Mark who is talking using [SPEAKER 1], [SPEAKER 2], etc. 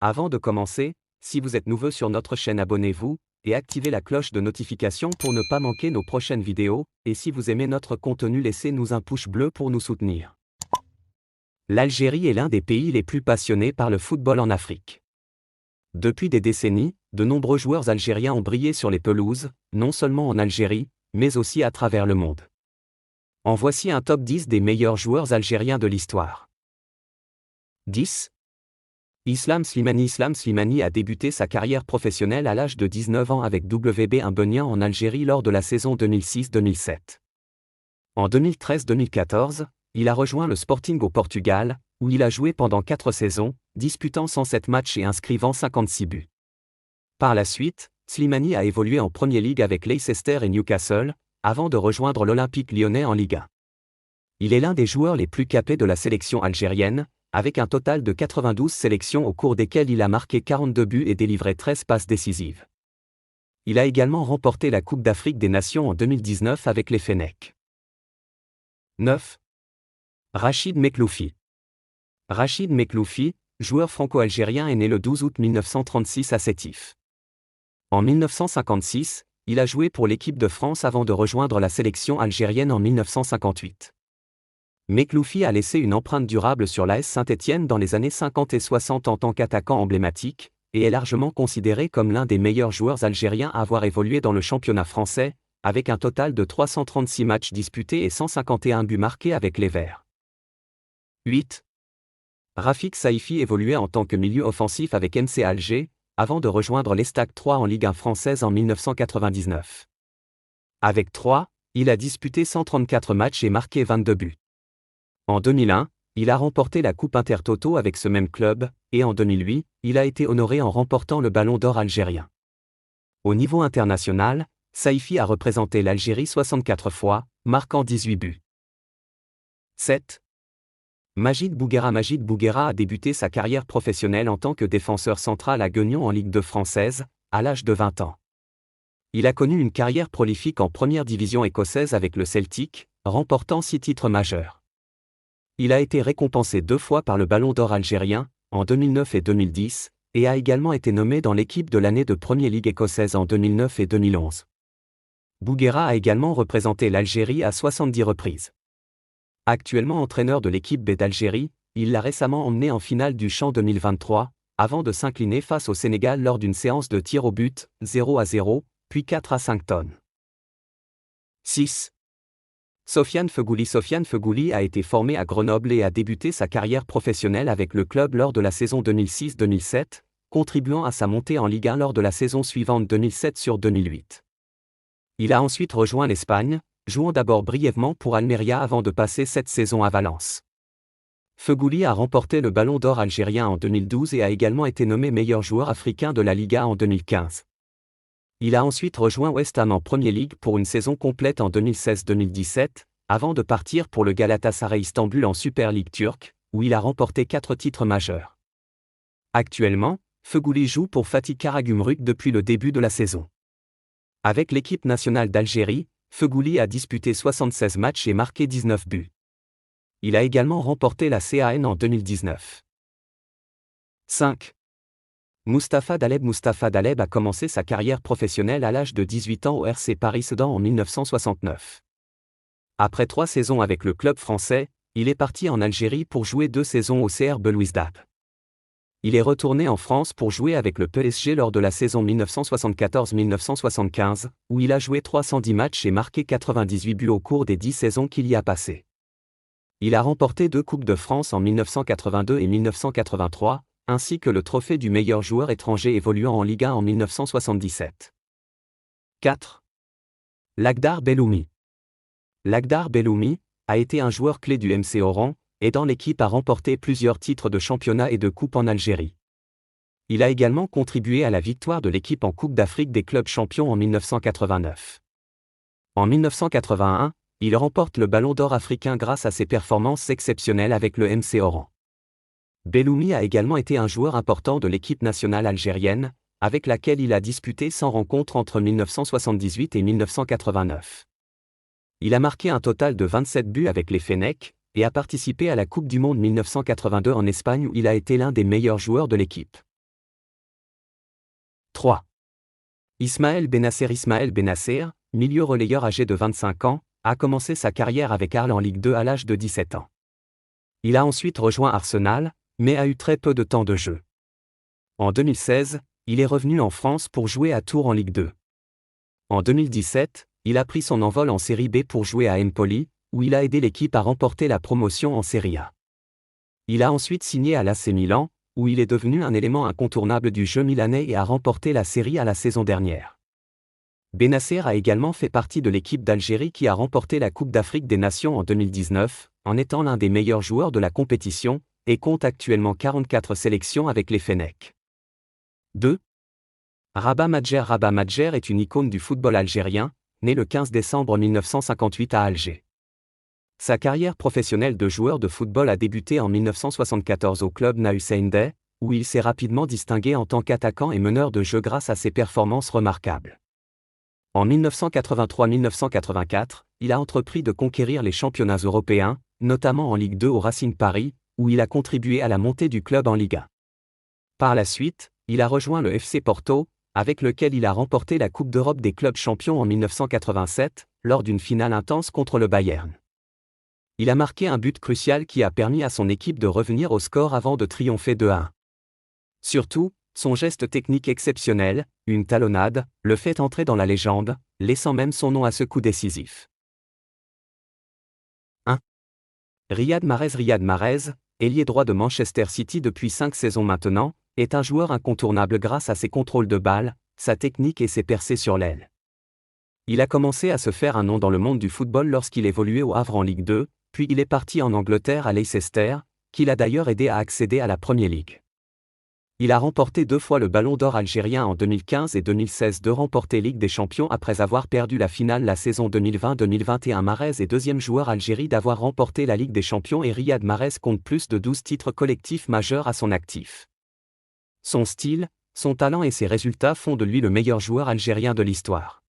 [SPEAKER 1] Avant de commencer, si vous êtes nouveau sur notre chaîne, abonnez-vous et activez la cloche de notification pour ne pas manquer nos prochaines vidéos, et si vous aimez notre contenu, laissez-nous un pouce bleu pour nous soutenir. L'Algérie est l'un des pays les plus passionnés par le football en Afrique. Depuis des décennies, de nombreux joueurs algériens ont brillé sur les pelouses, non seulement en Algérie, mais aussi à travers le monde. En voici un top 10 des meilleurs joueurs algériens de l'histoire. 10. Islam Slimani. Islam Slimani a débuté sa carrière professionnelle à l'âge de 19 ans avec WB Imbenien en Algérie lors de la saison 2006-2007. En 2013-2014, il a rejoint le Sporting au Portugal, où il a joué pendant 4 saisons, disputant 107 matchs et inscrivant 56 buts. Par la suite, Slimani a évolué en Premier League avec Leicester et Newcastle, avant de rejoindre l'Olympique Lyonnais en Ligue 1. Il est l'un des joueurs les plus capés de la sélection algérienne, avec un total de 92 sélections au cours desquelles il a marqué 42 buts et délivré 13 passes décisives. Il a également remporté la Coupe d'Afrique des Nations en 2019 avec les Fennecs. 9. Rachid Mekloufi. Rachid Mekloufi, joueur franco-algérien, est né le 12 août 1936 à Sétif. En 1956, il a joué pour l'équipe de France avant de rejoindre la sélection algérienne en 1958. Mekloufi a laissé une empreinte durable sur l'AS Saint-Étienne dans les années 50 et 60 en tant qu'attaquant emblématique, et est largement considéré comme l'un des meilleurs joueurs algériens à avoir évolué dans le championnat français, avec un total de 336 matchs disputés et 151 buts marqués avec les Verts. 8. Rafik Saïfi évoluait en tant que milieu offensif avec MC Alger, avant de rejoindre l'Estac 3 en Ligue 1 française en 1999. Avec 3, il a disputé 134 matchs et marqué 22 buts. En 2001, il a remporté la Coupe Intertoto avec ce même club, et en 2008, il a été honoré en remportant le Ballon d'Or algérien. Au niveau international, Saïfi a représenté l'Algérie 64 fois, marquant 18 buts. 7. Majid Bouguera. Majid Bouguera a débuté sa carrière professionnelle en tant que défenseur central à Guignon en Ligue 2 française, à l'âge de 20 ans. Il a connu une carrière prolifique en première division écossaise avec le Celtic, remportant 6 titres majeurs. Il a été récompensé 2 fois par le Ballon d'Or algérien, en 2009 et 2010, et a également été nommé dans l'équipe de l'année de Premier League écossaise en 2009 et 2011. Bouguera a également représenté l'Algérie à 70 reprises. Actuellement entraîneur de l'équipe B d'Algérie, il l'a récemment emmené en finale du CHAN 2023, avant de s'incliner face au Sénégal lors d'une séance de tir au but, 0-0, puis 4-5 tonnes. 6. Sofiane Feghouli. Sofiane Feghouli a été formé à Grenoble et a débuté sa carrière professionnelle avec le club lors de la saison 2006-2007, contribuant à sa montée en Ligue 1 lors de la saison suivante 2007-2008. Il a ensuite rejoint l'Espagne, jouant d'abord brièvement pour Almeria avant de passer 7 saisons à Valence. Feghouli a remporté le Ballon d'Or algérien en 2012 et a également été nommé meilleur joueur africain de la Liga en 2015. Il a ensuite rejoint West Ham en Premier League pour une saison complète en 2016-2017, avant de partir pour le Galatasaray Istanbul en Super League turque, où il a remporté 4 titres majeurs. Actuellement, Feghouli joue pour Fatih Karagümrük depuis le début de la saison. Avec l'équipe nationale d'Algérie, Feghouli a disputé 76 matchs et marqué 19 buts. Il a également remporté la CAN en 2019. 5. Mustapha Daleb. Mustapha Daleb a commencé sa carrière professionnelle à l'âge de 18 ans au RC Paris-Sedan en 1969. Après 3 saisons avec le club français, il est parti en Algérie pour jouer 2 saisons au CR Belouizdad. Il est retourné en France pour jouer avec le PSG lors de la saison 1974-1975, où il a joué 310 matchs et marqué 98 buts au cours des 10 saisons qu'il y a passées. Il a remporté 2 Coupes de France en 1982 et 1983, ainsi que le trophée du meilleur joueur étranger évoluant en Ligue 1 en 1977. 4. Lakhdar Belhoumi. Lakhdar Belhoumi a été un joueur clé du MC Oran, aidant l'équipe à remporter plusieurs titres de championnat et de coupe en Algérie. Il a également contribué à la victoire de l'équipe en Coupe d'Afrique des clubs champions en 1989. En 1981, il remporte le Ballon d'Or africain grâce à ses performances exceptionnelles avec le MC Oran. Belhoumi a également été un joueur important de l'équipe nationale algérienne, avec laquelle il a disputé 100 rencontres entre 1978 et 1989. Il a marqué un total de 27 buts avec les Fennecs, et a participé à la Coupe du Monde 1982 en Espagne où il a été l'un des meilleurs joueurs de l'équipe. 3. Ismaël Bennacer, milieu relayeur âgé de 25 ans, a commencé sa carrière avec Arles en Ligue 2 à l'âge de 17 ans. Il a ensuite rejoint Arsenal, mais a eu très peu de temps de jeu. En 2016, il est revenu en France pour jouer à Tours en Ligue 2. En 2017, il a pris son envol en Série B pour jouer à Empoli, où il a aidé l'équipe à remporter la promotion en Serie A. Il a ensuite signé à l'AC Milan, où il est devenu un élément incontournable du jeu milanais et a remporté la Serie A la saison dernière. Bennacer a également fait partie de l'équipe d'Algérie qui a remporté la Coupe d'Afrique des Nations en 2019, en étant l'un des meilleurs joueurs de la compétition, et compte actuellement 44 sélections avec les Fennecs. 2. Rabah Madjer est une icône du football algérien, né le 15 décembre 1958 à Alger. Sa carrière professionnelle de joueur de football a débuté en 1974 au club Nahusaindeh, où il s'est rapidement distingué en tant qu'attaquant et meneur de jeu grâce à ses performances remarquables. En 1983-1984, il a entrepris de conquérir les championnats européens, notamment en Ligue 2 au Racing Paris, où il a contribué à la montée du club en Liga. Par la suite, il a rejoint le FC Porto, avec lequel il a remporté la Coupe d'Europe des clubs champions en 1987, lors d'une finale intense contre le Bayern. Il a marqué un but crucial qui a permis à son équipe de revenir au score avant de triompher 2-1. Surtout, son geste technique exceptionnel, une talonnade, le fait entrer dans la légende, laissant même son nom à ce coup décisif. 1. Riyad Mahrez, ailier droit de Manchester City depuis 5 saisons maintenant, est un joueur incontournable grâce à ses contrôles de balle, sa technique et ses percées sur l'aile. Il a commencé à se faire un nom dans le monde du football lorsqu'il évoluait au Havre en Ligue 2, puis il est parti en Angleterre à Leicester, qu'il a d'ailleurs aidé à accéder à la Premier League. Il a remporté 2 fois le Ballon d'Or algérien en 2015 et 2016 de remporter Ligue des Champions après avoir perdu la finale la saison 2020-2021. Mahrez est deuxième joueur Algérie d'avoir remporté la Ligue des Champions et Riyad Mahrez compte plus de 12 titres collectifs majeurs à son actif. Son style, son talent et ses résultats font de lui le meilleur joueur algérien de l'histoire.